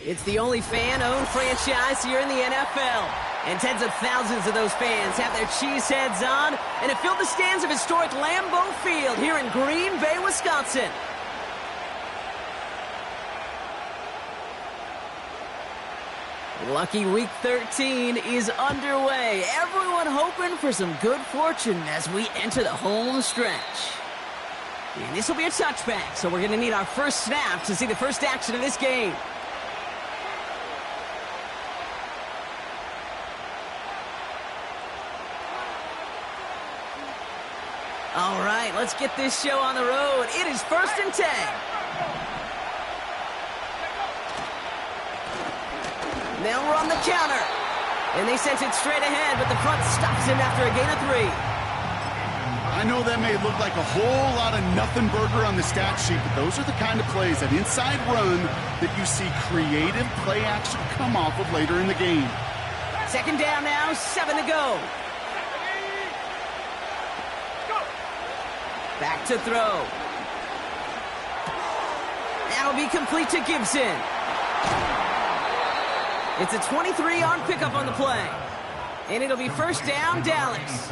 It's the only fan-owned franchise here in the NFL. And tens of thousands of those fans have their cheeseheads on and have filled the stands of historic Lambeau Field here in Green Bay, Wisconsin. Lucky Week 13 is underway. Everyone hoping for some good fortune as we enter the home stretch. And this will be a touchback, so we're going to need our first snap to see the first action of this game. All right, let's get this show on the road. It is 1st and 10. They'll run the counter. And they sent it straight ahead, but the front stops him after a gain of 3. I know that may look like a whole lot of nothing burger on the stat sheet, but those are the kind of plays, that inside run, that you see creative play action come off of later in the game. 2nd down now, 7 to go. Back to throw. That'll be complete to Gibson. It's a 23-yard pickup on the play. And it'll be 1st down, Dallas.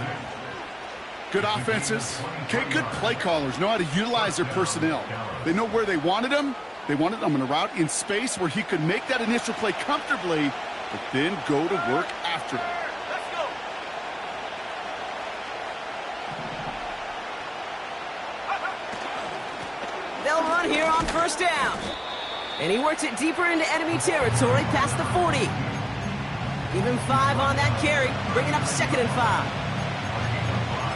Good offenses. Okay, good play callers know how to utilize their personnel. They know where they wanted them. They wanted them on a route in space where he could make that initial play comfortably, but then go to work after it. They'll run here on 1st down. And he works it deeper into enemy territory past the 40. Even 5 on that carry, bringing up 2nd and 5.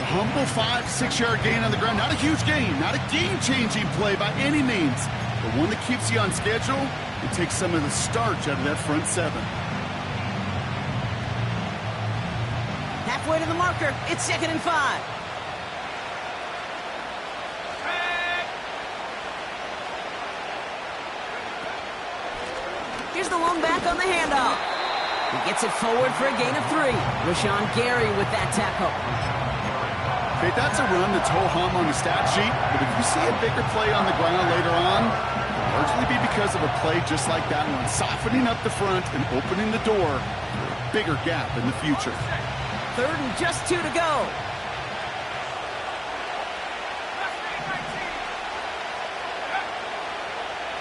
A humble 5-6-yard gain on the ground. Not a huge gain, not a game-changing play by any means, but one that keeps you on schedule and takes some of the starch out of that front 7. Halfway to the marker, it's 2nd and 5. Here's the lone back on the handoff. He gets it forward for a gain of 3. Rashawn Gary with that tackle. Okay, that's a run that's ho-hum on the stat sheet, but if you see a bigger play on the ground later on, it'll largely be because of a play just like that one, softening up the front and opening the door for a bigger gap in the future. 3rd and just 2 to go.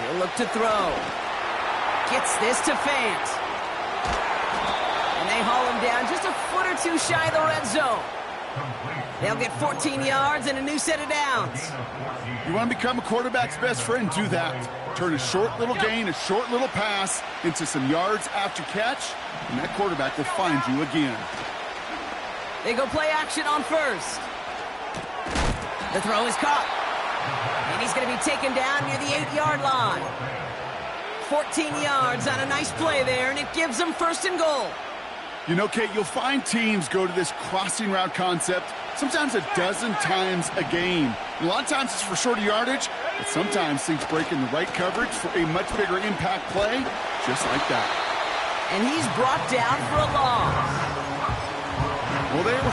He'll look to throw. Gets this to Fant. And they haul him down just a foot or 2 shy of the red zone. They'll get 14 yards and a new set of downs. You want to become a quarterback's best friend, do that. Turn a short little gain, a short little pass into some yards after catch, and that quarterback will find you again. They go play action on 1st. The throw is caught. And he's going to be taken down near the 8-yard line. 14 yards on a nice play there, and it gives them 1st and goal. You know, Kate, you'll find teams go to this crossing route concept sometimes a dozen times a game. A lot of times it's for shorter yardage, but sometimes things break in the right coverage for a much bigger impact play, just like that. And he's brought down for a loss. Well, they were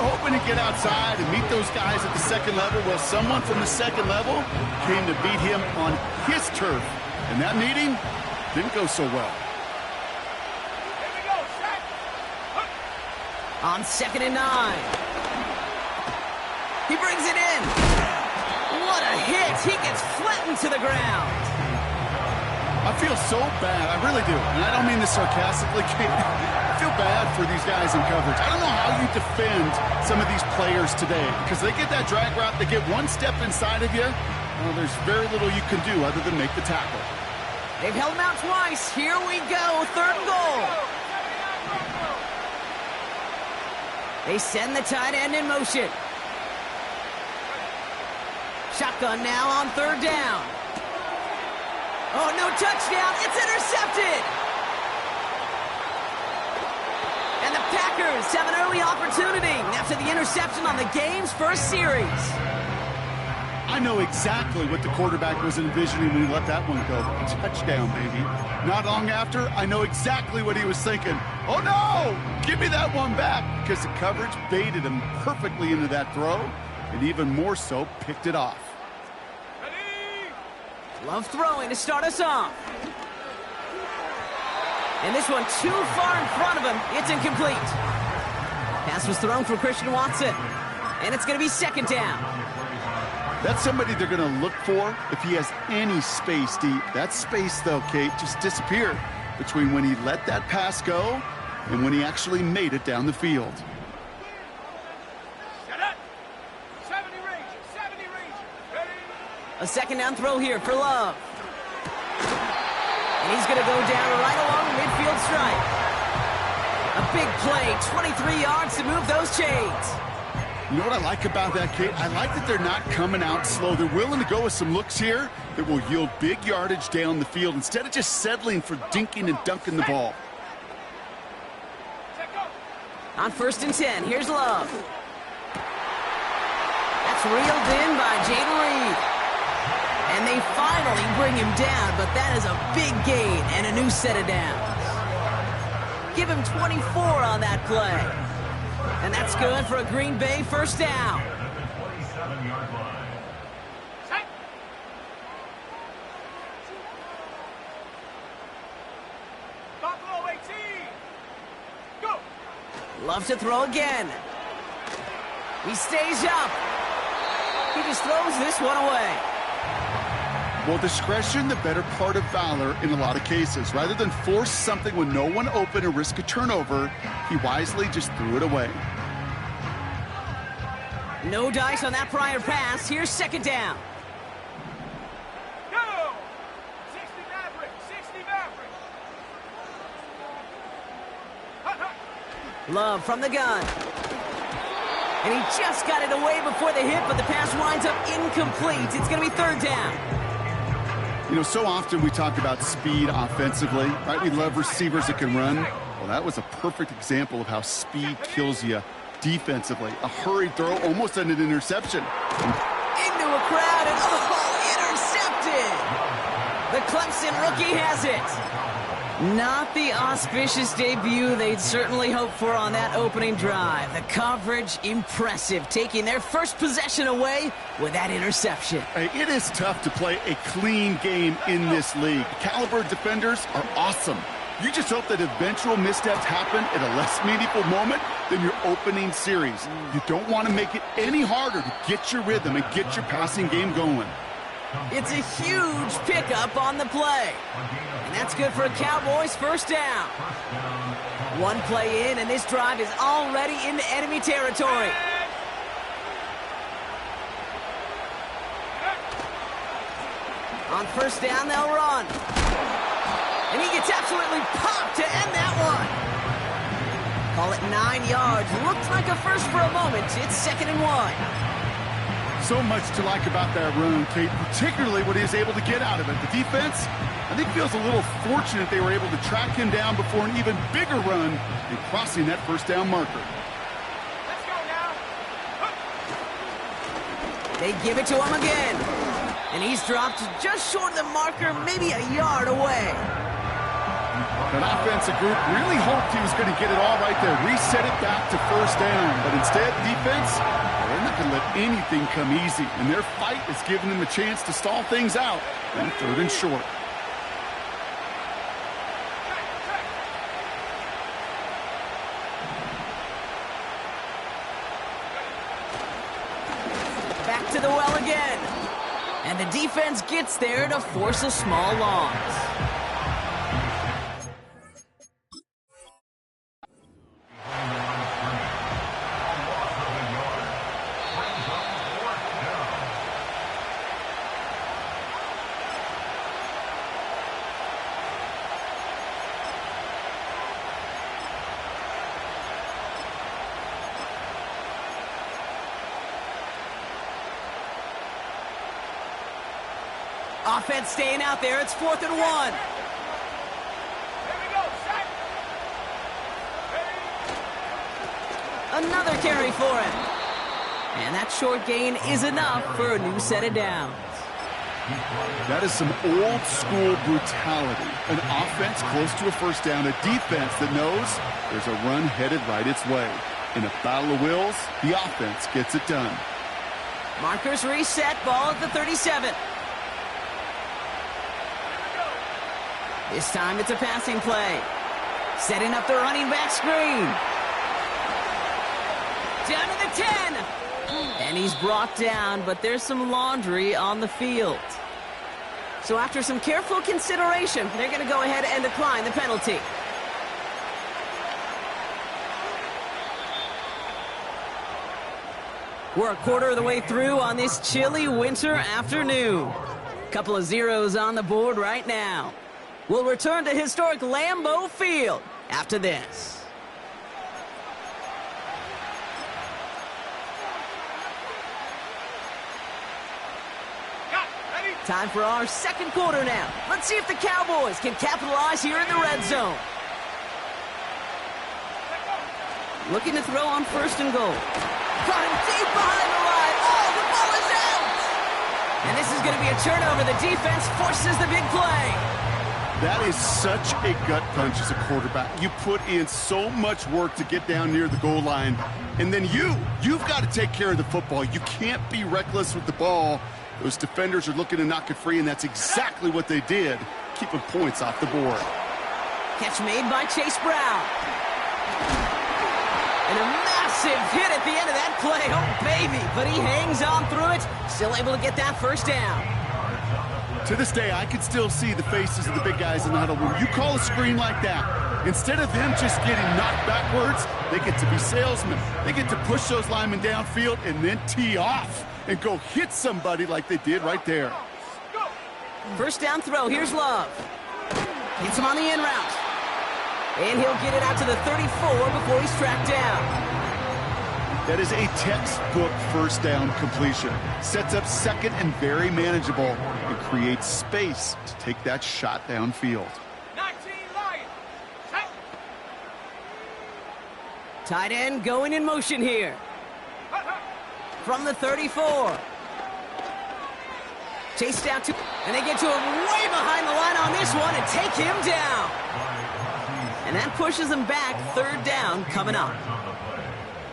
hoping to get outside and meet those guys at the 2nd level. Well, someone from the 2nd level came to beat him on his turf. And that meeting didn't go so well. On 2nd and 9. He brings it in. What a hit. He gets flattened to the ground. I feel so bad. I really do. And I don't mean this sarcastically, Kate. I feel bad for these guys in coverage. I don't know how you defend some of these players today, because they get that drag route, they get one step inside of you. Well, there's very little you can do other than make the tackle. They've held him out twice. Here we go. 3rd and goal. They send the tight end in motion. Shotgun now on 3rd down. Oh, no touchdown. It's intercepted. And the Packers have an early opportunity after the interception on the game's first series. I know exactly what the quarterback was envisioning when he let that one go. Touchdown, baby. Not long after, I know exactly what he was thinking. Oh, no! Give me that one back! Because the coverage baited him perfectly into that throw, and even more so, picked it off. Love throwing to start us off. And this one too far in front of him. It's incomplete. Pass was thrown for Christian Watson. And it's going to be second down. That's somebody they're going to look for if he has any space deep. That space, though, Kate, just disappeared between when he let that pass go and when he actually made it down the field. A second down throw here for Love. And he's going to go down right along the midfield stripe. A big play, 23 yards to move those chains. You know what I like about that, Kate? I like that they're not coming out slow. They're willing to go with some looks here that will yield big yardage down the field instead of just settling for dinking and dunking the ball. On 1st and 10, here's Love. That's reeled in by Jayden Reed. And they finally bring him down, but that is a big gain and a new set of downs. Give him 24 on that play. And that's good for a Green Bay first down. Buffalo 18. Go. Love to throw again. He stays up. He just throws this one away. Well, discretion, the better part of valor in a lot of cases. Rather than force something with no one open and risk a turnover, he wisely just threw it away. No dice on that prior pass. Here's second down. Go. 60 Maverick. 60 Maverick. Hut, hut. Love from the gun. And he just got it away before the hit, but the pass winds up incomplete. It's going to be third down. You know, so often we talk about speed offensively, right? We love receivers that can run. Well, that was a perfect example of how speed kills you defensively. A hurried throw, almost an interception. Into a crowd, and intercepted! The Clemson rookie has it. Not the auspicious debut they'd certainly hoped for on that opening drive. The coverage, impressive, taking their first possession away with that interception. Hey, it is tough to play a clean game in this league. Caliber defenders are awesome. You just hope that eventual missteps happen at a less meaningful moment than your opening series. You don't want to make it any harder to get your rhythm and get your passing game going. It's a huge pickup on the play. And that's good for a Cowboys first down. One play in, and this drive is already into enemy territory. On first down, they'll run. And he gets absolutely popped to end that one. Call it 9 yards. Looks like a first for a moment. It's 2nd and 1. So much to like about that run, Kate, particularly what he was able to get out of it. The defense, I think, feels a little fortunate they were able to track him down before an even bigger run and crossing that first down marker. Let's go now. They give it to him again. And he's dropped just short of the marker, maybe a yard away. That offensive group really hoped he was going to get it all right there, reset it back to first down. But instead, defense, they're not going to let anything come easy. And their fight is giving them a chance to stall things out on 3rd and short. Back to the well again. And the defense gets there to force a small loss. Offense staying out there. It's 4th and 1. Here we go. Set. Another carry for him. And that short gain is enough for a new set of downs. That is some old school brutality. An offense close to a first down, a defense that knows there's a run headed right its way. In a battle of wills, the offense gets it done. Markers reset, ball at the 37. This time it's a passing play. Setting up the running back screen. Down to the 10. And he's brought down, but there's some laundry on the field. So after some careful consideration, they're going to go ahead and decline the penalty. We're a quarter of the way through on this chilly winter afternoon. Couple of zeros on the board right now. We'll return to historic Lambeau Field after this. Time for our second quarter now. Let's see if the Cowboys can capitalize here in the red zone. Looking to throw on first and goal. Got him deep behind the line. Oh, the ball is out! And this is going to be a turnover. The defense forces the big play. That is such a gut punch as a quarterback. You put in so much work to get down near the goal line. And then you've got to take care of the football. You can't be reckless with the ball. Those defenders are looking to knock it free, and that's exactly what they did, keeping points off the board. Catch made by Chase Brown. And a massive hit at the end of that play. Oh, baby. But he hangs on through it. Still able to get that first down. To this day, I can still see the faces of the big guys in the huddle. When you call a screen like that, instead of them just getting knocked backwards, they get to be salesmen. They get to push those linemen downfield and then tee off and go hit somebody like they did right there. First down throw. Here's Love. Hits him on the in route. And he'll get it out to the 34 before he's tracked down. That is a textbook first down completion. Sets up second and very manageable and creates space to take that shot downfield. 19 Lions. Set. Tight end going in motion here. From the 34. Chased down to, and they get to him way behind the line on this one and take him down. And that pushes them back. Third down coming up.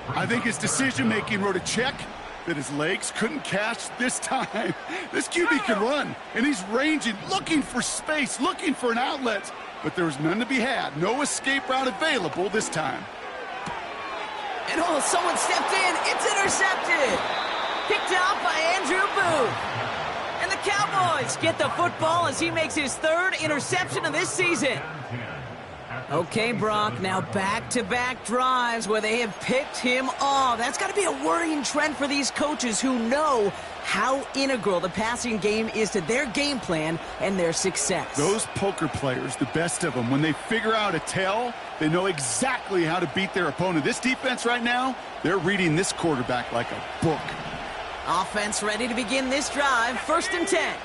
I think his decision-making wrote a check that his legs couldn't catch this time. This QB can run, and he's ranging, looking for space, looking for an outlet. But there was none to be had. No escape route available this time. And oh, someone stepped in. It's intercepted. Picked out by Andrew Booth. And the Cowboys get the football as he makes his third interception of this season. Okay, Brock, now back-to-back drives where they have picked him off. That's got to be a worrying trend for these coaches who know how integral the passing game is to their game plan and their success. Those poker players, the best of them, when they figure out a tell, they know exactly how to beat their opponent. This defense right now, they're reading this quarterback like a book. Offense ready to begin this drive. First and 10.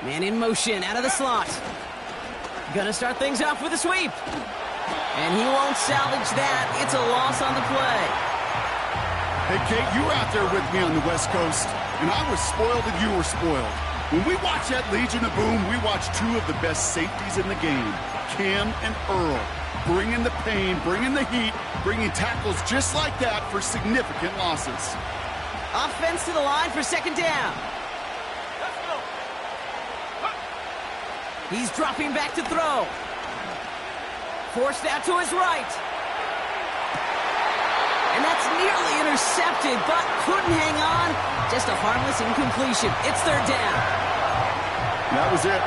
Man in motion out of the slot. Gonna start things off with a sweep. And he won't salvage that. It's a loss on the play. Hey, Kate, you were out there with me on the West Coast, and I was spoiled and you were spoiled. When we watch that Legion of Boom, we watch two of the best safeties in the game, Cam and Earl, bringing the pain, bringing the heat, bringing tackles just like that for significant losses. Offense to the line for second down. Let's go. He's dropping back to throw. Forced out to his right. And that's nearly intercepted, but couldn't hang on. Just a harmless incompletion. It's third down. That was it.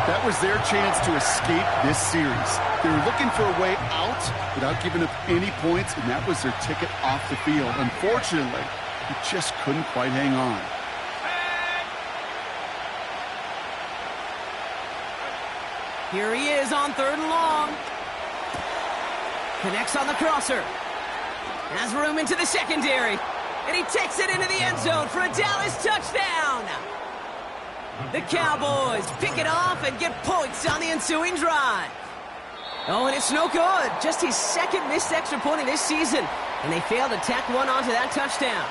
That was their chance to escape this series. They were looking for a way out without giving up any points, and that was their ticket off the field. Unfortunately, he just couldn't quite hang on. Here he is on third and long. Connects on the crosser. Has room into the secondary. And he takes it into the end zone for a Dallas touchdown. The Cowboys pick it off and get points on the ensuing drive. Oh, and it's no good. Just his second missed extra point of this season. And they failed to tack one onto that touchdown.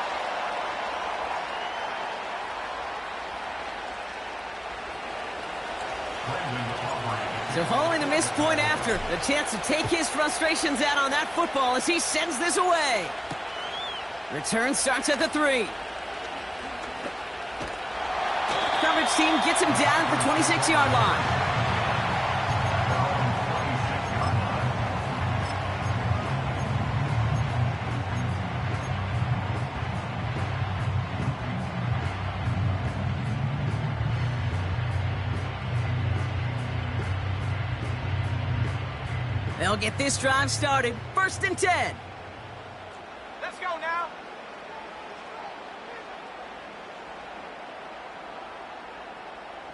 So following the missed point after, the chance to take his frustrations out on that football as he sends this away. Return starts at the 3. Coverage team gets him down at the 26-yard line. They'll get this drive started. 1st and 10. Let's go now.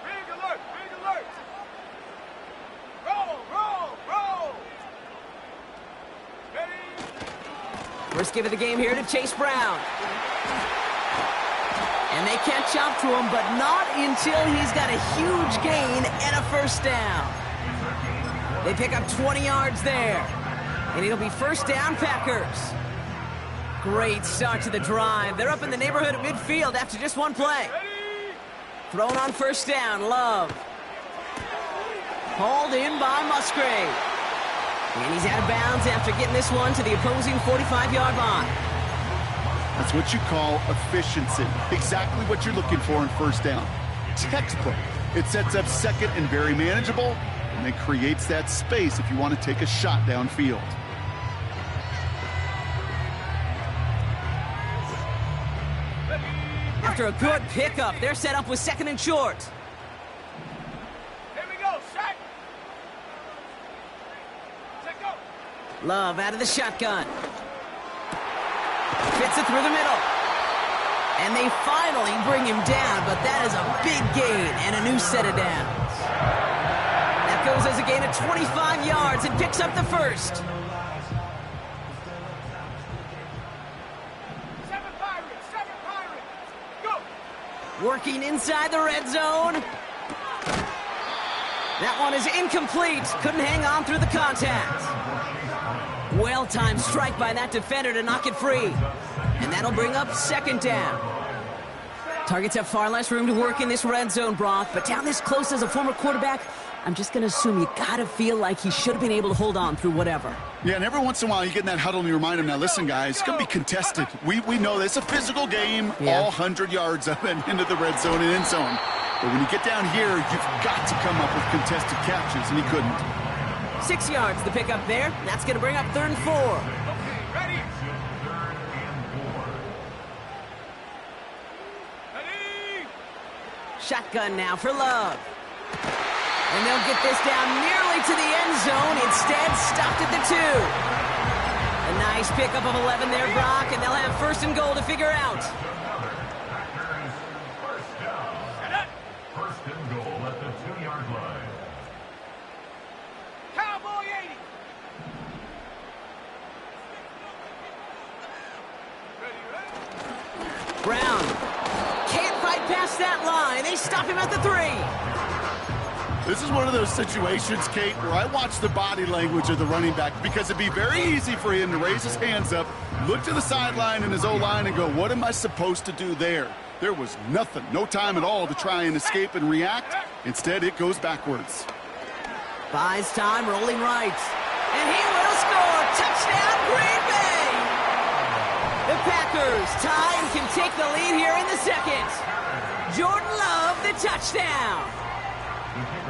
Big alert, big alert. Roll, roll, roll. Ready? First give of the game here to Chase Brown. And they catch up to him, but not until he's got a huge gain and a 1st down. They pick up 20 yards there. And it'll be 1st down, Packers. Great start to the drive. They're up in the neighborhood of midfield after just one play. Thrown on 1st down, Love. Hauled in by Musgrave. And he's out of bounds after getting this one to the opposing 45-yard line. That's what you call efficiency. Exactly what you're looking for in 1st down. Textbook. It sets up 2nd and very manageable, and it creates that space if you want to take a shot downfield. After a good pickup, they're set up with 2nd and short. Here we go, set. Set go. Love out of the shotgun. Fits it through the middle. And they finally bring him down, but that is a big gain and a new set of downs. That goes as a gain of 25 yards and picks up the 1st. 7 Pirates, go. Working inside the red zone. That one is incomplete. Couldn't hang on through the contact. Well-timed strike by that defender to knock it free. And that'll bring up 2nd down. Targets have far less room to work in this red zone, Brock, but down this close as a former quarterback, I'm just going to assume you got to feel like he should have been able to hold on through whatever. Yeah, and every once in a while you get in that huddle and you remind him, now listen, guys, it's going to be contested. We know this. It's a physical game, all 100 yards up and into the red zone and end zone. But when you get down here, you've got to come up with contested catches, and he couldn't. 6 yards the pickup there. That's going to bring up 3rd and 4. Okay, ready? Ready? Shotgun now for Love. And they'll get this down nearly to the end zone. Instead, stopped at the 2. A nice pickup of 11 there, Brock, and they'll have 1st and goal to figure out. First and goal at the 2-yard line. Cowboy 80. Ready? Brown can't fight past that line. They stop him at the 3. This is one of those situations, Kate, where I watch the body language of the running back because it'd be very easy for him to raise his hands up, look to the sideline in his O-line and go, what am I supposed to do there? There was nothing, no time at all to try and escape and react. Instead, it goes backwards. Buys time, rolling right. And he will score. Touchdown, Green Bay! The Packers tie and can take the lead here in the 2nd. Jordan Love, the touchdown.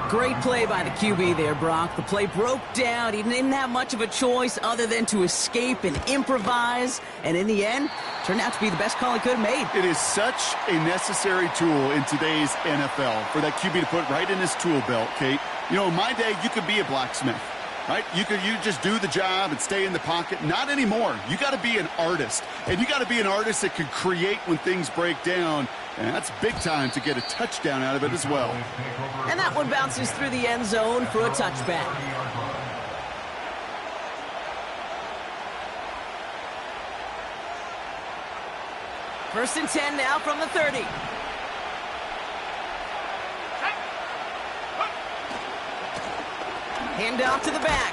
Great play by the QB there, Brock. The play broke down. He didn't have much of a choice other than to escape and improvise. And in the end, turned out to be the best call he could have made. It is such a necessary tool in today's NFL for that QB to put right in his tool belt, Kate. You know, in my day, you could be a blacksmith, right? You just do the job and stay in the pocket. Not anymore. You got to be an artist. And you got to be an artist that can create when things break down. And that's big time to get a touchdown out of it as well. And that one bounces through the end zone for a touchback. First and 10 now from the 30. Hand off to the back.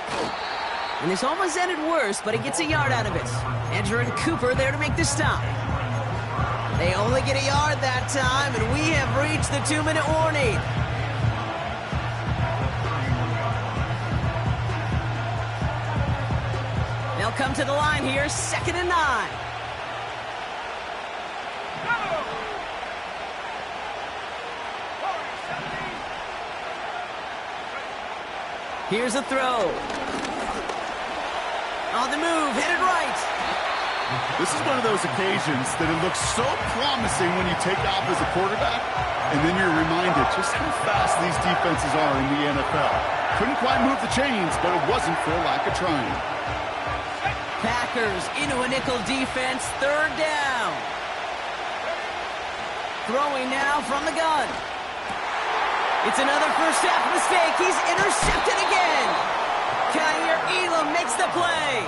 And this almost ended worse, but he gets a yard out of it. Edger and Cooper there to make the stop. They only get a yard that time, and we have reached the 2-minute warning. They'll come to the line here, 2nd and 9. Here's a throw. On the move, headed right. This is one of those occasions that it looks so promising when you take off as a quarterback, and then you're reminded just how fast these defenses are in the NFL. Couldn't quite move the chains, but it wasn't for a lack of trying. Packers into a nickel defense, third down. Throwing now from the gun. It's another first half mistake. He's intercepted again. Kaiir Elam makes the play.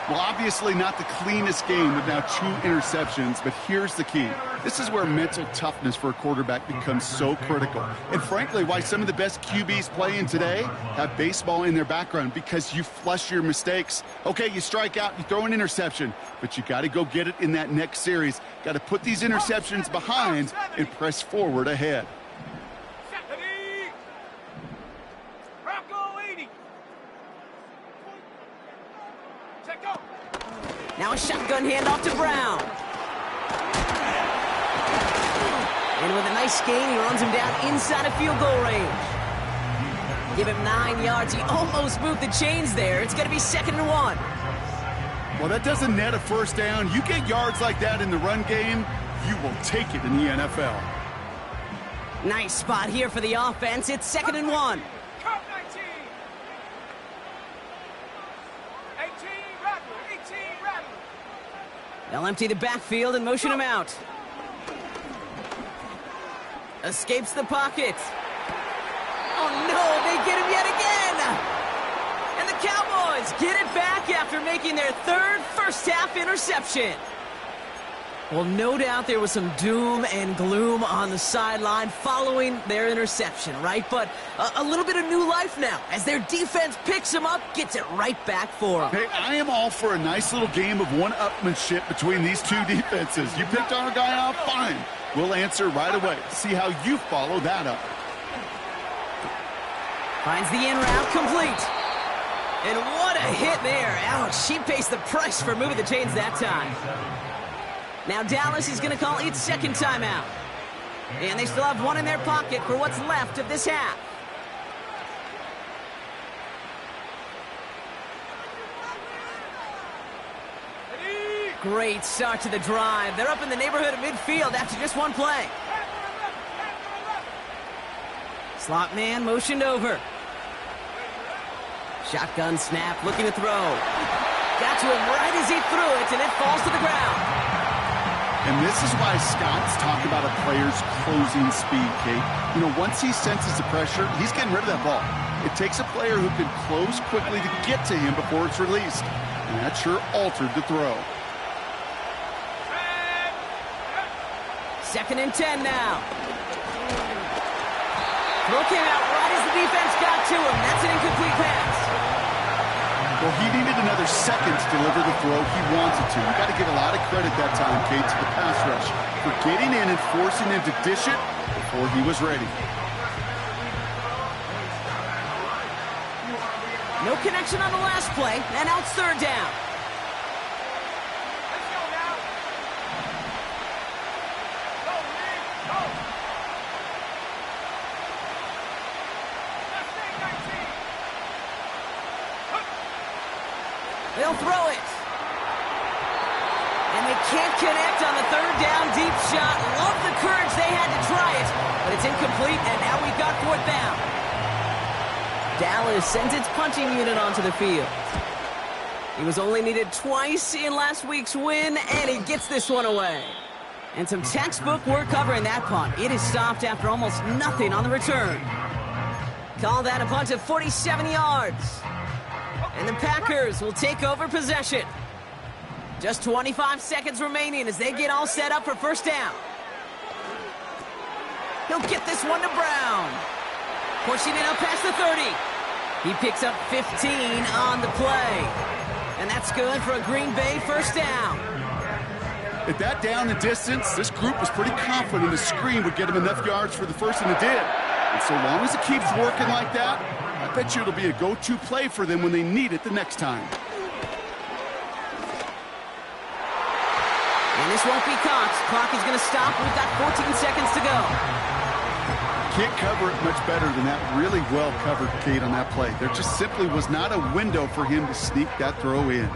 Well, obviously not the cleanest game with now 2 interceptions, but here's the key. This is where mental toughness for a quarterback becomes so critical. And frankly, why some of the best QBs playing today have baseball in their background, because you flush your mistakes. Okay, you strike out, you throw an interception, but you got to go get it in that next series. Got to put these interceptions behind and press forward ahead. Now a shotgun handoff to Brown. And with a nice gain, he runs him down inside of field goal range. Give him 9 yards. He almost moved the chains there. It's going to be 2nd and 1. Well, that doesn't net a first down. You get yards like that in the run game, you will take it in the NFL. Nice spot here for the offense. It's 2nd and 1. They'll empty the backfield and motion him out. Escapes the pocket. Oh, no, they get him yet again. And the Cowboys get it back after making their 3rd first-half interception. Well, no doubt there was some doom and gloom on the sideline following their interception, right? But a little bit of new life now as their defense picks them up, gets it right back for them. Hey, I am all for a nice little game of one-upmanship between these 2 defenses. You picked our guy off, fine. We'll answer right away. See how you follow that up. Finds the in route complete. And what a hit there. Ouch, she pays the price for moving the chains that time. Now Dallas is going to call its 2nd timeout. And they still have 1 in their pocket for what's left of this half. Great start to the drive. They're up in the neighborhood of midfield after just 1 play. Slot man motioned over. Shotgun snap, looking to throw. Got to him right as he threw it, and it falls to the ground. And this is why scouts talk about a player's closing speed, Kate. You know, once he senses the pressure, he's getting rid of that ball. It takes a player who can close quickly to get to him before it's released. And that sure altered the throw. 2nd and 10 now. Throw came out right as the defense got to him. That's an incomplete pass. Well, he needed another second to deliver the throw he wanted to. You got to give a lot of credit that time, Kate, to the pass rush for getting in and forcing him to dish it before he was ready. No connection on the last play, and now it's 3rd down. Let's go now. Go, Lee, go. Let's take 19. They'll throw it. And they can't connect on the 3rd down deep shot. Love the courage they had to try it, but it's incomplete, and now we've got 4th down. Dallas sends its punching unit onto the field. He was only needed twice in last week's win, and he gets this one away. And some textbook work covering that punt. It is stopped after almost nothing on the return. Call that a punt of 47 yards. And the Packers will take over possession. Just 25 seconds remaining as they get all set up for 1st down. He'll get this one to Brown. Pushing it up past the 30. He picks up 15 on the play. And that's good for a Green Bay 1st down. At that down and distance, this group was pretty confident the screen would get him enough yards for the first, and it did. And so long as it keeps working like that, I bet you it'll be a go-to play for them when they need it the next time. And this won't be caught. Clock is going to stop. We've got 14 seconds to go. Can't cover it much better than that. Really well covered, Kate, on that play. There just simply was not a window for him to sneak that throw in.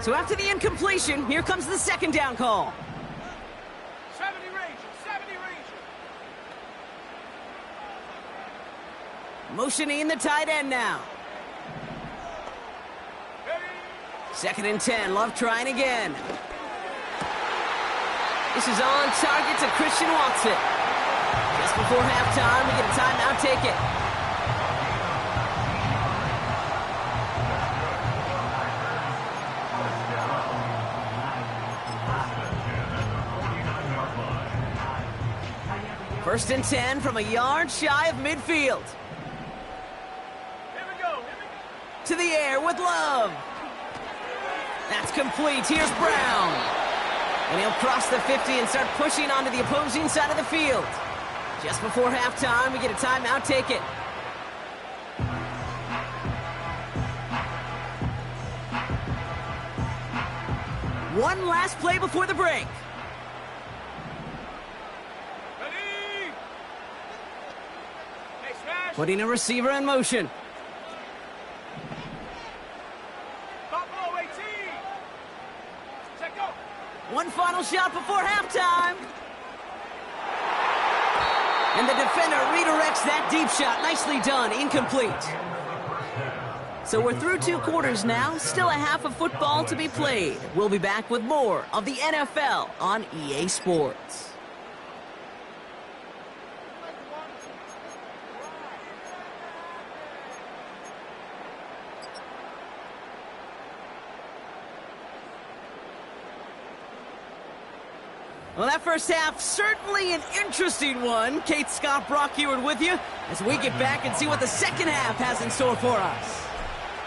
So after the incompletion, here comes the second down call. 70 Ranger, 70 Ranger. Motioning the tight end now. Ready? 2nd and 10, Love trying again. This is on target to Christian Watson. Just before halftime, we get a timeout, take it. First and 10 from a yard shy of midfield. Here we go. To the air with Love. That's complete. Here's Brown. And he'll cross the 50 and start pushing onto the opposing side of the field. Just before halftime, we get a timeout, take it. One last play before the break. Ready? Hey, smash. Putting a receiver in motion. Buffalo 18. Check go. One final shot before halftime. And the defender redirects that deep shot. Nicely done. Incomplete. So we're through 2 quarters now. Still a half of football to be played. We'll be back with more of the NFL on EA Sports. Well, that first half, certainly an interesting one. Kate Scott Brock here with you as we get back and see what the second half has in store for us.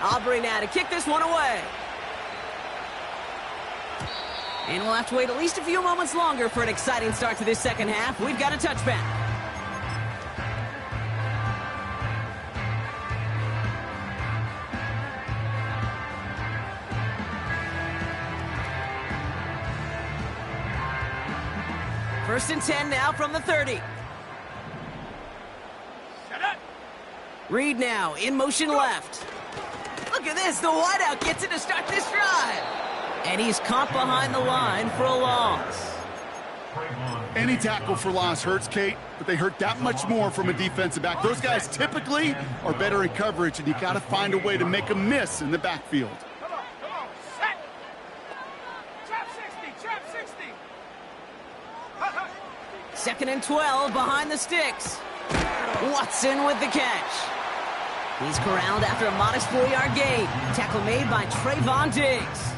Aubrey now to kick this one away. And we'll have to wait at least a few moments longer for an exciting start to this second half. We've got a touchback. First and 10 now from the 30. Set up. Reed now in motion left. Look at this. The wideout gets it to start this drive. And he's caught behind the line for a loss. Any tackle for loss hurts, Kate, but they hurt that much more from a defensive back. Those guys typically are better in coverage, and you got to find a way to make them miss in the backfield. Come on. Set. Trap 60. Trap 60. 2nd and 12 behind the sticks. Watson with the catch. He's corralled after a modest 4-yard gain. Tackle made by Trayvon Diggs.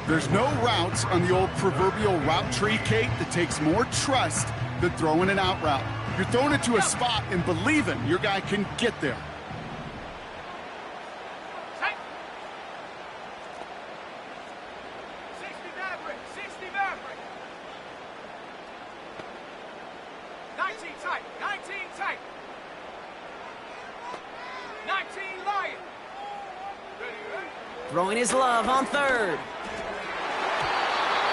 There's no routes on the old proverbial route tree, Kate, that takes more trust than throwing an out route. You're throwing it to a spot and believing your guy can get there. Set. 60 Maverick. 60 Maverick. 19 tight. 19 tight. 19 Lion. Ready? Throwing his Love on 3rd.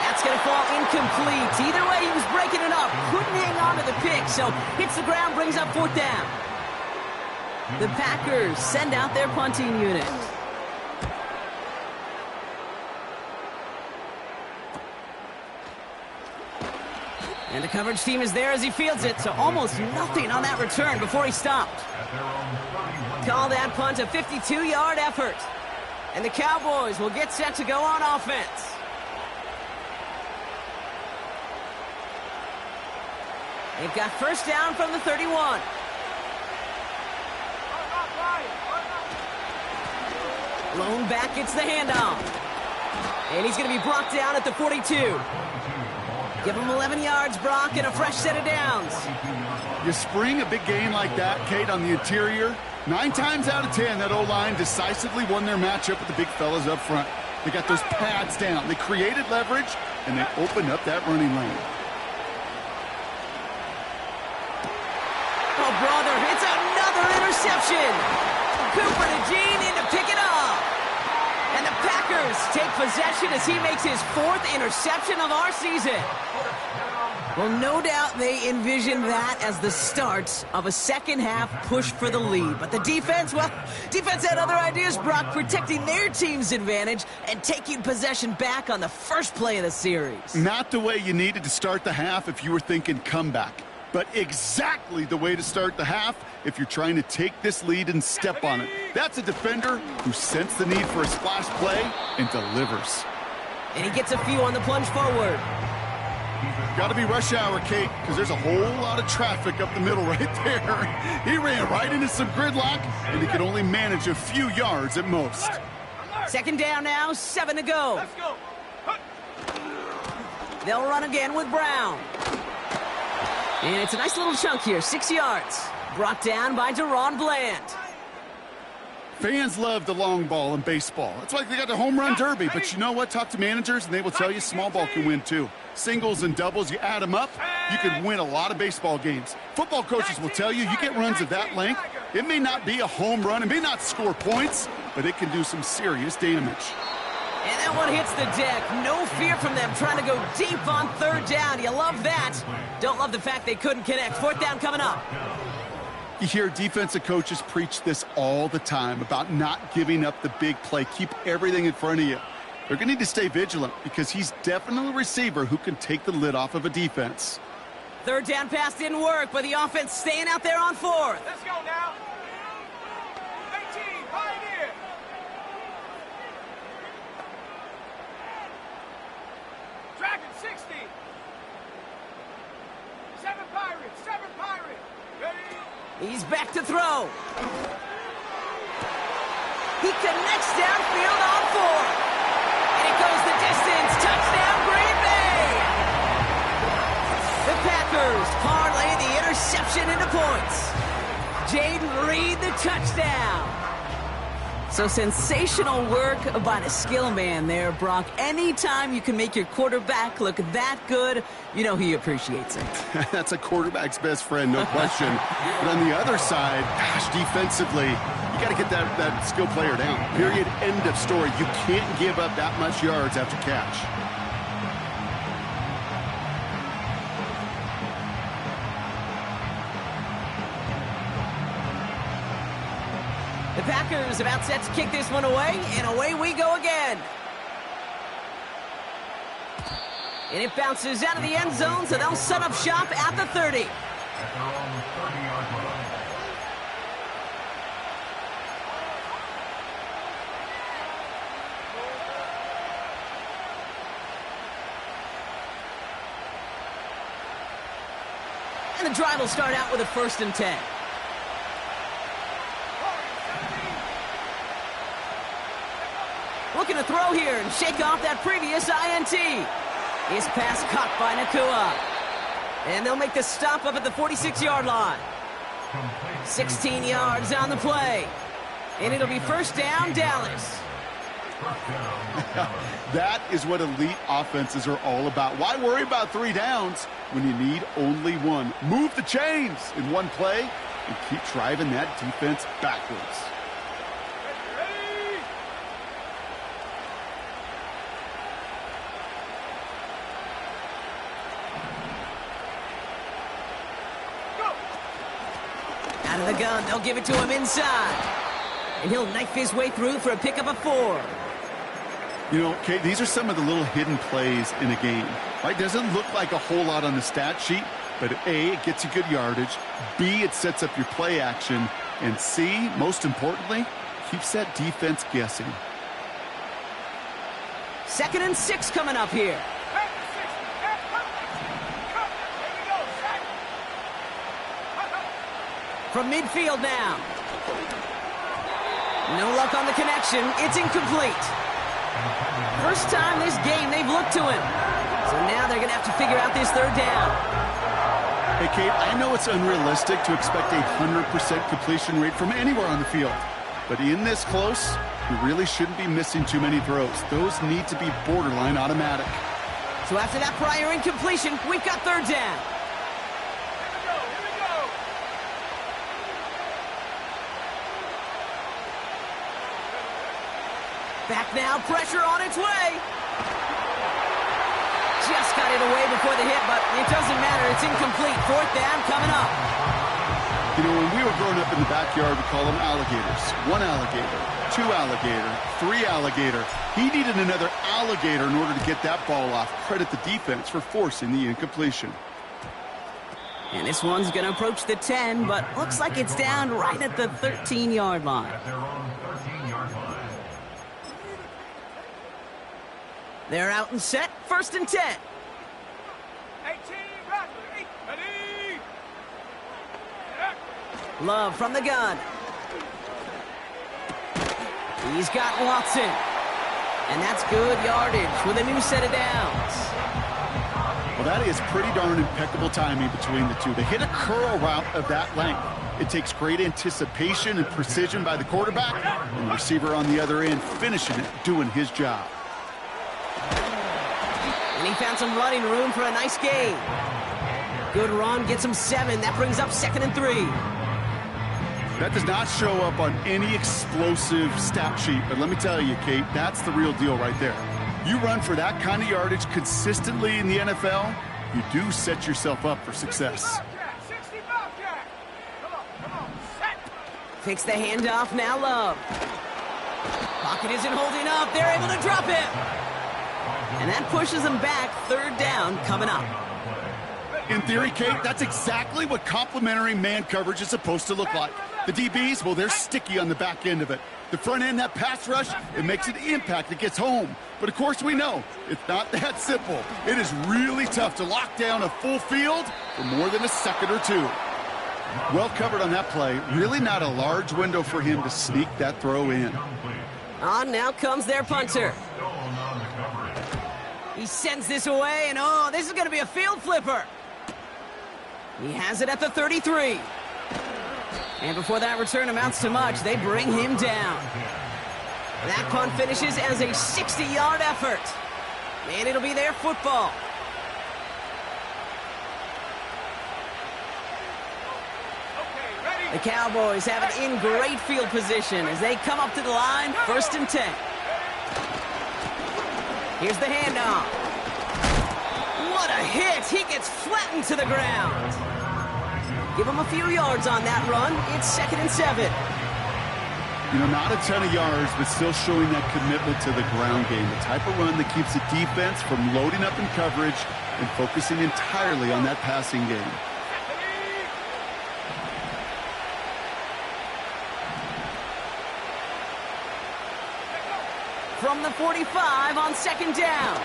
That's going to fall incomplete. Either way, he was breaking it up. Couldn't hang on to the pick, so hits the ground, brings up 4th down. The Packers send out their punting unit. And the coverage team is there as he fields it, so almost nothing on that return before he stopped. Call that punt a 52-yard effort. And the Cowboys will get set to go on offense. They've got first down from the 31. Lone back gets the handoff. And he's going to be brought down at the 42. Give him 11 yards, Brock, and a fresh set of downs. You spring a big gain like that, Kate, on the interior. 9 times out of 10, that O-line decisively won their matchup with the big fellas up front. They got those pads down. They created leverage, and they opened up that running lane. Oh, brother, it's another interception. Cooper to Gene in to pick it up. And the Packers Packers take possession as he makes his 4th interception of our season. Well, no doubt they envisioned that as the start of a second-half push for the lead. But the defense, well, defense had other ideas, Brock, protecting their team's advantage and taking possession back on the first play of the series. Not the way you needed to start the half if you were thinking comeback, but exactly the way to start the half if you're trying to take this lead and step on it. That's a defender who sensed the need for a splash play and delivers. And he gets a few on the plunge forward. Got to be rush hour, Kate, because there's a whole lot of traffic up the middle right there. He ran right into some gridlock, and he could only manage a few yards at most. Second down now, 7 to go. Let's go. They'll run again with Brown. And it's a nice little chunk here, 6 yards. Brought down by DaRon Bland. Fans love the long ball in baseball. It's like they got the home run derby, but you know what? Talk to managers, and they will tell you small ball can win too. Singles and doubles, you add them up, you can win a lot of baseball games. Football coaches will tell you get runs of that length. It may not be a home run, it may not score points, but it can do some serious damage. And that one hits the deck. No fear from them trying to go deep on 3rd down. You love that. Don't love the fact they couldn't connect. 4th down coming up. You hear defensive coaches preach this all the time about not giving up the big play. Keep everything in front of you. They're going to need to stay vigilant because he's definitely a receiver who can take the lid off of a defense. 3rd down pass didn't work, but the offense staying out there on 4th. Let's go now. 18, Pioneer. Dragon 60. 7 Pirates, 7 Pirates. Ready? He's back to throw. He connects downfield on 4. And it goes the distance. Touchdown, Green Bay. The Packers parlay the interception into points. Jaden Reed, the touchdown. So sensational work by the skill man there, Brock. Anytime you can make your quarterback look that good, you know he appreciates it. That's a quarterback's best friend, no question. But on the other side, gosh, defensively, you got to get that skill player down. Period. End of story. You can't give up that much yards after catch. The Packers about set to kick this one away, and away we go again. And it bounces out of the end zone, so they'll set up shop at the 30. At their own 30-yard line. And the drive will start out with a 1st and 10. Looking to throw here and shake off that previous INT. His pass caught by Nacua. And they'll make the stop up at the 46-yard line. 16 yards on the play. And it'll be 1st down, Dallas. That is what elite offenses are all about. Why worry about 3 downs when you need only 1? Move the chains in one play and keep driving that defense backwards. Out of the gun, they'll give it to him inside. And he'll knife his way through for a pickup of 4. You know, Kate, these are some of the little hidden plays in a game. Right? Doesn't look like a whole lot on the stat sheet, but A, it gets you good yardage. B, it sets up your play action. And C, most importantly, keeps that defense guessing. 2nd and 6 coming up here. From midfield now. No luck on the connection. It's incomplete. First time this game they've looked to him. So now they're going to have to figure out this 3rd down. Hey, Kate, I know it's unrealistic to expect a 100% completion rate from anywhere on the field. But in this close, you really shouldn't be missing too many throws. Those need to be borderline automatic. So after that prior incompletion, we've got 3rd down. Back now, pressure on its way. Just got it away before the hit, but it doesn't matter. It's incomplete. Fourth down coming up. You know, when we were growing up in the backyard, we call them alligators. One alligator, two alligator, three alligator. He needed another alligator in order to get that ball off. Credit the defense for forcing the incompletion. And this one's going to approach the 10, but looks like it's down right at the 13-yard line. At their own 13-yard line. They're out and set. First and 10. 18, ready, ready. Love from the gun. He's got Watson. And that's good yardage with a new set of downs. Well, that is pretty darn impeccable timing between the two. They hit a curl route of that length. It takes great anticipation and precision by the quarterback, and the receiver on the other end finishing it, doing his job. And he found some running room for a nice gain. Good run, gets him 7. That brings up 2nd and 3. That does not show up on any explosive stat sheet, but let me tell you, Kate, that's the real deal right there. You run for that kind of yardage consistently in the NFL, you do set yourself up for success. 60 Bobcat. Come on, set. Takes the handoff, now Love. Pocket isn't holding up, they're able to drop it. And that pushes them back, 3rd down coming up. In theory, Kate, that's exactly what complementary man coverage is supposed to look like. The DBs, well, they're sticky on the back end of it. The front end, that pass rush, it makes an impact. It gets home. But, of course, we know it's not that simple. It is really tough to lock down a full field for more than a second or two. Well covered on that play. Really not a large window for him to sneak that throw in. On now comes their punter. He sends this away, and oh, this is going to be a field flipper. He has it at the 33. And before that return amounts to much, they bring him down. That punt finishes as a 60-yard effort. And it'll be their football. The Cowboys have it in great field position as they come up to the line, 1st and 10. Here's the handoff. What a hit! He gets flattened to the ground. Give him a few yards on that run. It's 2nd and 7. You know, not a ton of yards, but still showing that commitment to the ground game. The type of run that keeps the defense from loading up in coverage and focusing entirely on that passing game. From the 45 on 2nd down.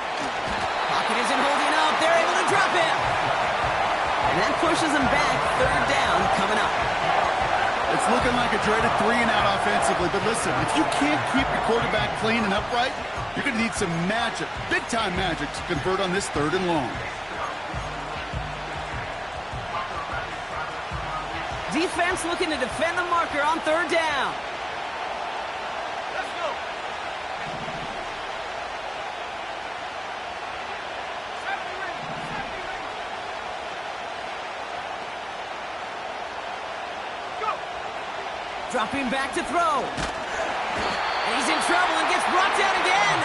Pocket isn't holding up. They're able to drop it. And that pushes them back. 3rd down coming up. It's looking like a dreaded 3-and-out offensively, but listen, if you can't keep your quarterback clean and upright, you're going to need some magic, big-time magic, to convert on this 3rd and long. Defense looking to defend the marker on 3rd down. Let's go. Dropping back to throw. And he's in trouble and gets brought down again.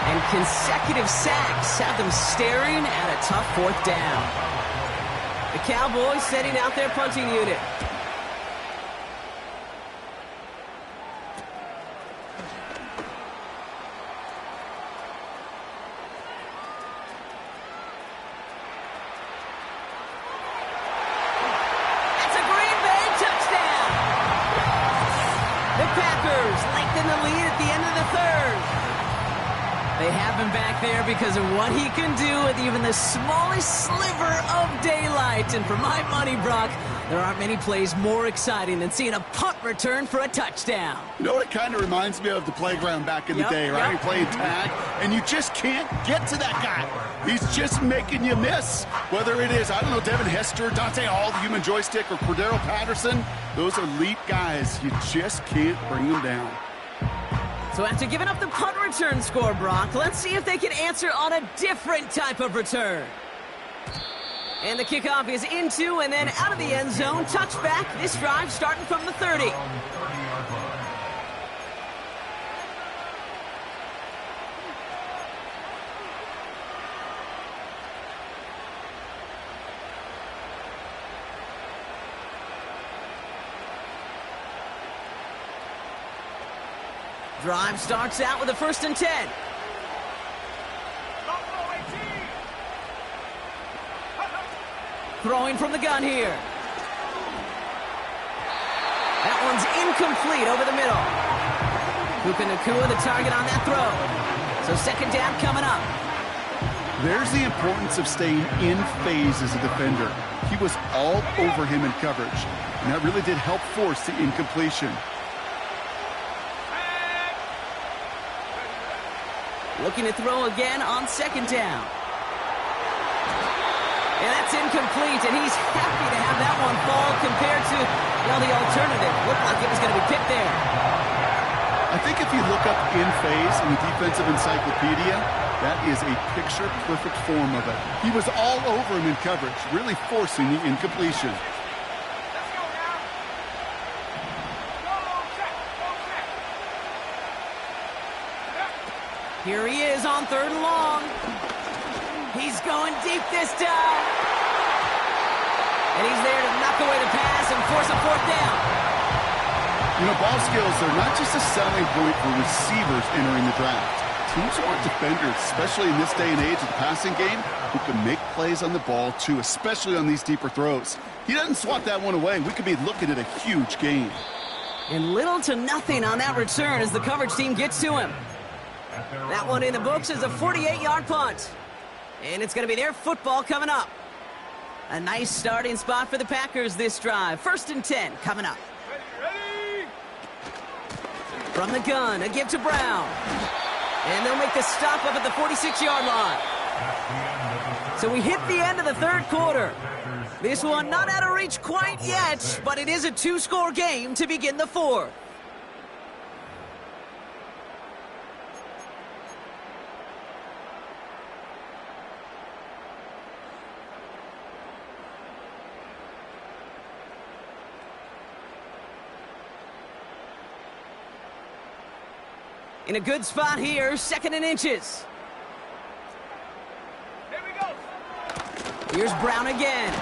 And consecutive sacks have them staring at a tough 4th down. The Cowboys setting out their punting unit. They have him back there because of what he can do with even the smallest sliver of daylight. And for my money, Brock, there aren't many plays more exciting than seeing a punt return for a touchdown. You know what it kind of reminds me of? The playground back in the day, right? You're playing tag, and you just can't get to that guy. He's just making you miss. Whether it is, I don't know, Devin Hester, Dante Hall, the human joystick, or Cordero Patterson, those elite guys, you just can't bring them down. So after giving up the punt return score, Brock, let's see if they can answer on a different type of return. And the kickoff is into and then out of the end zone. Touchback, this drive starting from the 30. Drive starts out with a 1st and 10. Throwing from the gun here. That one's incomplete over the middle. Puka Nacua, the target on that throw. So 2nd down coming up. There's the importance of staying in phase as a defender. He was all over him in coverage, and that really did help force the incompletion. Looking to throw again on 2nd down. And that's incomplete, and he's happy to have that one fall compared to, well, the alternative. Looked like it was going to be picked there. I think if you look up in phase in the defensive encyclopedia, that is a picture-perfect form of it. He was all over him in coverage, really forcing the incompletion. Let's go now. Go check. Here he is on 3rd and long. He's going deep this time. And he's there to knock away the pass and force a 4th down. You know, ball skills are not just a selling point for receivers entering the draft. Teams want defenders, especially in this day and age of the passing game, who can make plays on the ball, too, especially on these deeper throws. He doesn't swat that one away. We could be looking at a huge gain. And little to nothing on that return as the coverage team gets to him. That one in the books is a 48-yard punt. And it's going to be their football coming up. A nice starting spot for the Packers this drive. 1st and 10 coming up. Ready? From the gun, a give to Brown. And they'll make the stop up at the 46-yard line. So we hit the end of the 3rd quarter. This one not out of reach quite yet, but it is a 2-score game to begin the 4th. In a good spot here, 2nd and inches. Here we go. Here's Brown again.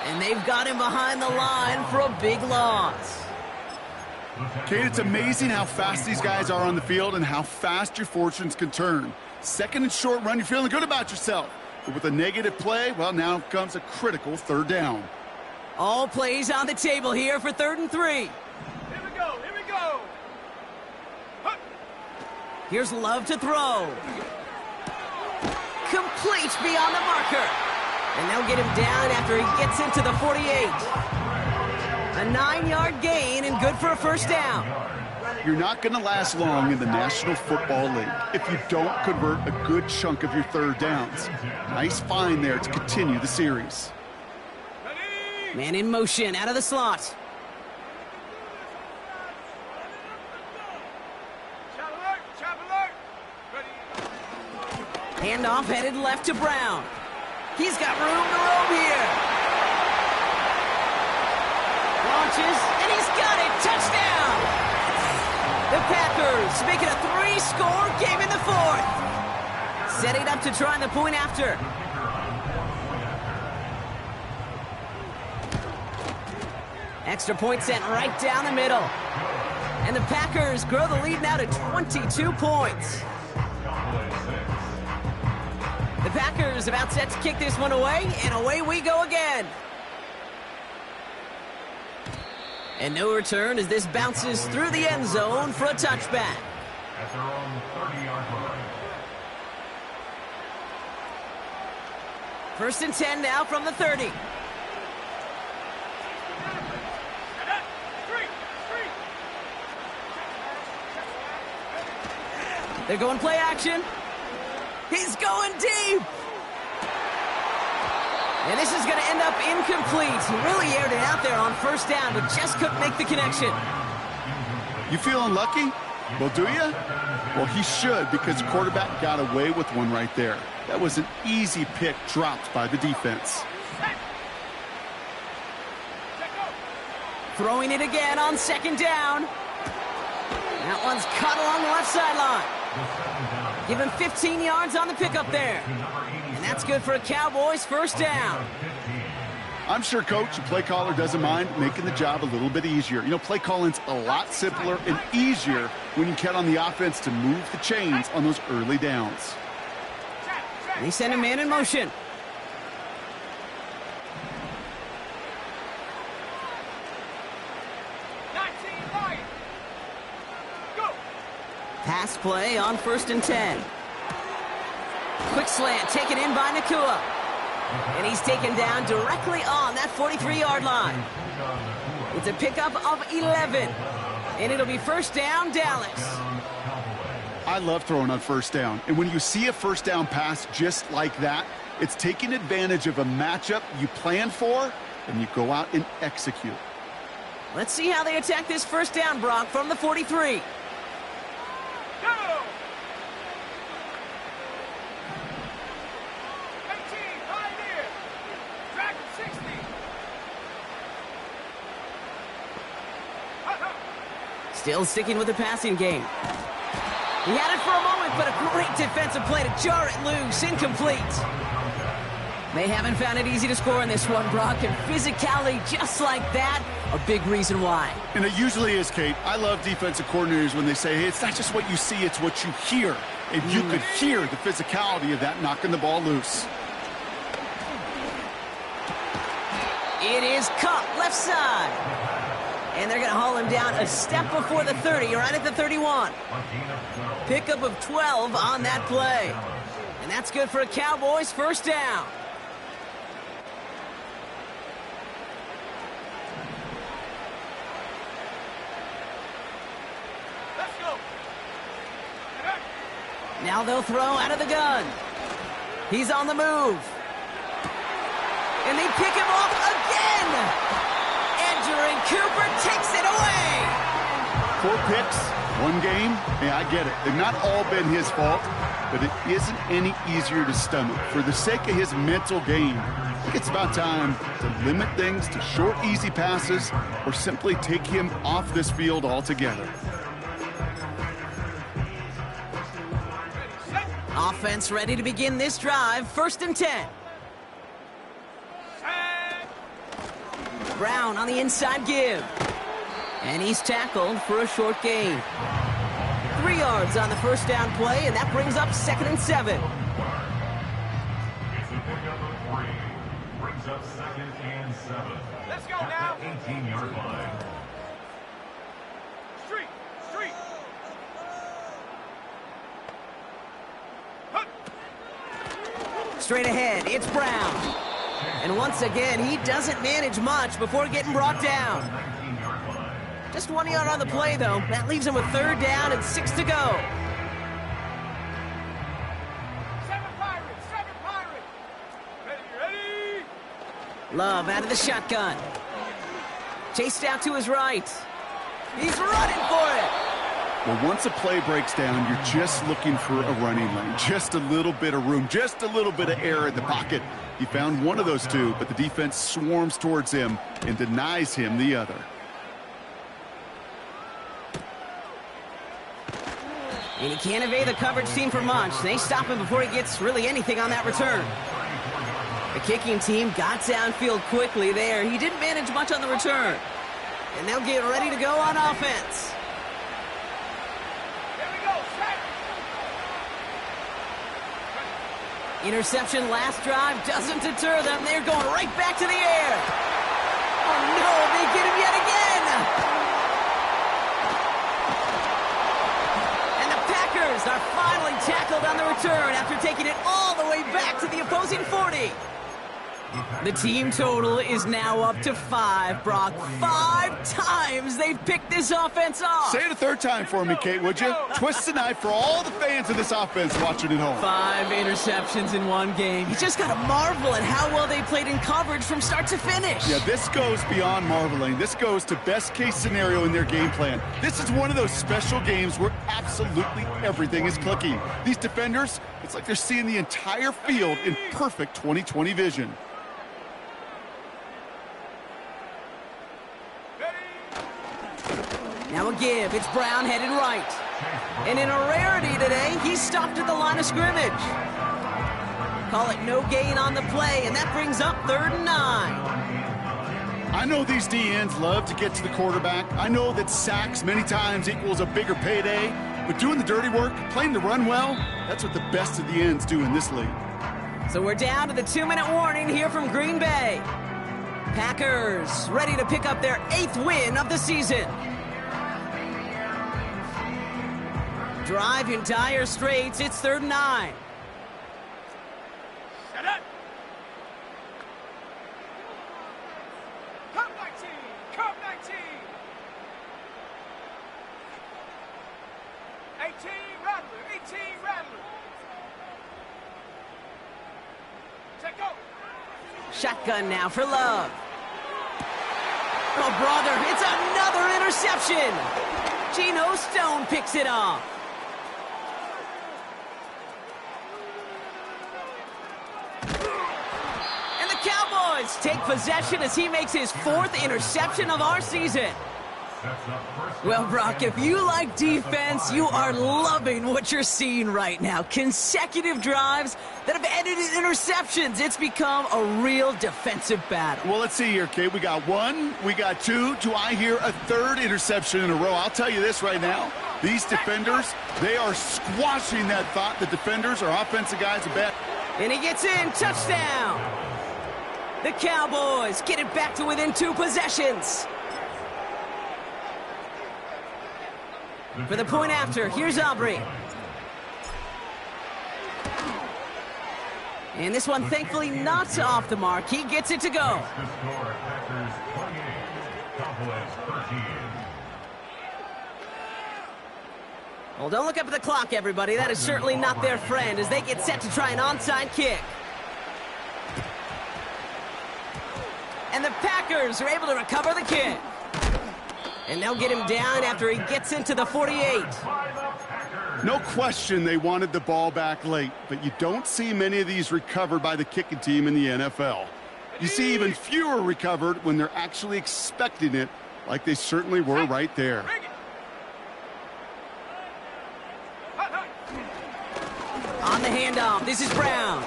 And they've got him behind the line for a big loss. Kate, it's amazing how fast these guys are on the field and how fast your fortunes can turn. 2nd and short run, you're feeling good about yourself. But with a negative play, well, now comes a critical 3rd down. All plays on the table here for 3rd and 3. Here we go. Here's Love to throw. Complete beyond the marker. And they'll get him down after he gets into the 48. A 9-yard gain and good for a 1st down. You're not going to last long in the National Football League if you don't convert a good chunk of your 3rd downs. Nice find there to continue the series. Ready? Man in motion out of the slot. Chap alert. Ready? Handoff headed left to Brown. He's got room to roam here. Launches, and he's got it. Touchdown! The Packers make it a 3-score game in the 4th. Setting up to try the point after. Extra point sent right down the middle. And the Packers grow the lead now to 22 points. The Packers about set to kick this one away, and away we go again. And no return as this bounces through the end zone for a touchback. At their own 30-yard line. 1st and 10 now from the 30. They're going play action. He's going deep. And this is going to end up incomplete. He really aired it out there on 1st down, but just couldn't make the connection. You feeling lucky? Well, do you? Well, he should, because the quarterback got away with one right there. That was an easy pick dropped by the defense. Throwing it again on 2nd down. That one's cut along the left sideline. Give him 15 yards on the pickup there. And that's good for a Cowboys 1st down. I'm sure coach and play caller doesn't mind making the job a little bit easier. You know, play calling's a lot simpler and easier when you count on the offense to move the chains on those early downs. And he sent a man in motion. Pass play on 1st and 10. Quick slant taken in by Nacua. And he's taken down directly on that 43-yard line. It's a pickup of 11. And it'll be 1st down, Dallas. I love throwing on 1st down. And when you see a 1st down pass just like that, it's taking advantage of a matchup you plan for, and you go out and execute. Let's see how they attack this 1st down, Brock, from the 43. Still sticking with the passing game. He had it for a moment, but a great defensive play to jar it loose. Incomplete. They haven't found it easy to score in this one, Brock, and physicality just like that, a big reason why. And it usually is, Kate. I love defensive coordinators when they say, hey, it's not just what you see, it's what you hear. And you could hear the physicality of that knocking the ball loose. It is Kupp, left side. And they're going to haul him down a step before the 30, right at the 31. Pickup of 12 on that play. And that's good for a Cowboys 1st down. Let's go. Now they'll throw out of the gun. He's on the move. And they pick him off again. And Cooper takes it away. 4 picks, 1 game. Yeah, I get it. They've not all been his fault, but it isn't any easier to stomach. For the sake of his mental game, I think it's about time to limit things to short, easy passes or simply take him off this field altogether. Offense ready to begin this drive. 1st and 10. Brown on the inside give. And he's tackled for a short gain. 3 yards on the 1st down play, and that brings up 2nd and 7. It's a pickup of 3. Brings up 2nd and 7. Let's go now. 18-yard line. Street. Straight ahead, it's Brown. And once again, he doesn't manage much before getting brought down. Just 1 yard on the play, though. That leaves him with 3rd down and 6 to go. 7 Pirates. Ready. Love out of the shotgun. Chased out to his right. He's running for it. Well, once a play breaks down, you're just looking for a running lane. Just a little bit of room, just a little bit of air in the pocket. He found one of those 2, but the defense swarms towards him and denies him the other. And he can't evade the coverage team for much. They stop him before he gets really anything on that return. The kicking team got downfield quickly there. He didn't manage much on the return. And they'll get ready to go on offense. Interception last drive doesn't deter them. They're going right back to the air. Oh, no, they get him yet again. And the Packers are finally tackled on the return after taking it all the way back to the opposing 40. The team total is now up to 5, Brock. 5 times they've picked this offense off. Say it a 3rd time for me, Kate, would you? Twist the knife for all the fans of this offense watching at home. 5 interceptions in 1 game. You just got to marvel at how well they played in coverage from start to finish. Yeah, this goes beyond marveling. This goes to best-case scenario in their game plan. This is one of those special games where absolutely everything is clicking. These defenders, it's like they're seeing the entire field in perfect 20/20 vision. Now a give. It's Brown headed right. And in a rarity today, he's stopped at the line of scrimmage. Call it no gain on the play, and that brings up 3rd and 9. I know these D-ends love to get to the quarterback. I know that sacks many times equals a bigger payday, but doing the dirty work, playing the run well, that's what the best of the ends do in this league. So we're down to the 2-minute warning here from Green Bay. Packers ready to pick up their 8th win of the season. Drive in dire straits, it's 3rd and 9. Set up. Come 19. Come 19. 18 Rattler. 18 Rattler. Check go. Shotgun now for Love. Oh, brother, it's another interception. Geno Stone picks it off. And the Cowboys take possession as he makes his 4th interception of our season. Well, Brock, if you like defense, you are loving what you're seeing right now. Consecutive drives that have ended in interceptions. It's become a real defensive battle. Well, let's see here, Kate. We got 1, we got 2. Do I hear a 3rd interception in a row? I'll tell you this right now. These defenders, they are squashing that thought. The defenders, our offensive guys, are bad. And he gets in. Touchdown. The Cowboys get it back to within 2 possessions. For the point after, here's Aubrey. And this one, thankfully, not off the mark. He gets it to go. Well, don't look up at the clock, everybody. That is certainly not their friend as they get set to try an onside kick. And the Packers are able to recover the kick. And they'll get him down after he gets into the 48. No question they wanted the ball back late, but you don't see many of these recovered by the kicking team in the NFL. You see even fewer recovered when they're actually expecting it, like they certainly were right there. On the handoff, this is Brown.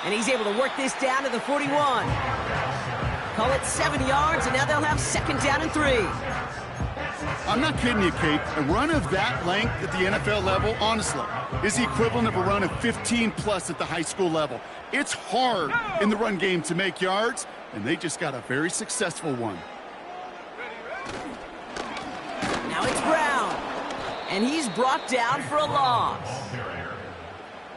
And he's able to work this down to the 41. Call it 7 yards, and now they'll have 2nd down and 3. I'm not kidding you, Kate. A run of that length at the NFL level, honestly, is the equivalent of a run of 15-plus at the high school level. It's hard in the run game to make yards, and they just got a very successful one. Now it's Brown, and he's brought down for a loss.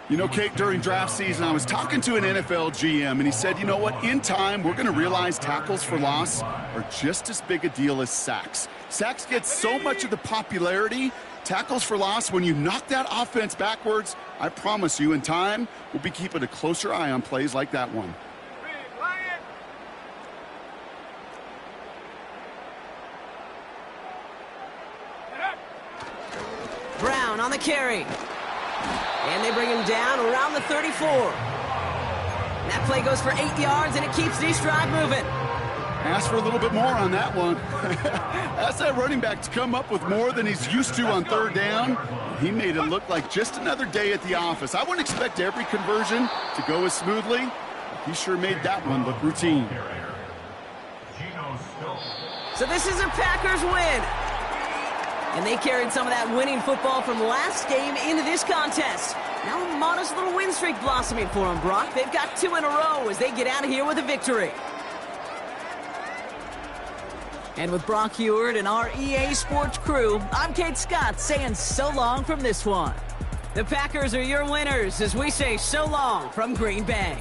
You know, Kate, during draft season, I was talking to an NFL GM, and he said, you know what, in time, we're going to realize tackles for loss are just as big a deal as sacks. Sacks get so much of the popularity. Tackles for loss, when you knock that offense backwards, I promise you, in time, we'll be keeping a closer eye on plays like that one. Brown on the carry. And they bring him down around the 34. And that play goes for 8 yards, and it keeps this drive moving. Ask for a little bit more on that one. Ask that running back to come up with more than he's used to on 3rd down. He made it look like just another day at the office. I wouldn't expect every conversion to go as smoothly, but he sure made that one look routine. So this is a Packers win. And they carried some of that winning football from last game into this contest. Now a modest little win streak blossoming for them, Brock. They've got 2 in a row as they get out of here with a victory. And with Brock Huard and our EA Sports crew, I'm Kate Scott saying so long from this one. The Packers are your winners as we say so long from Green Bay.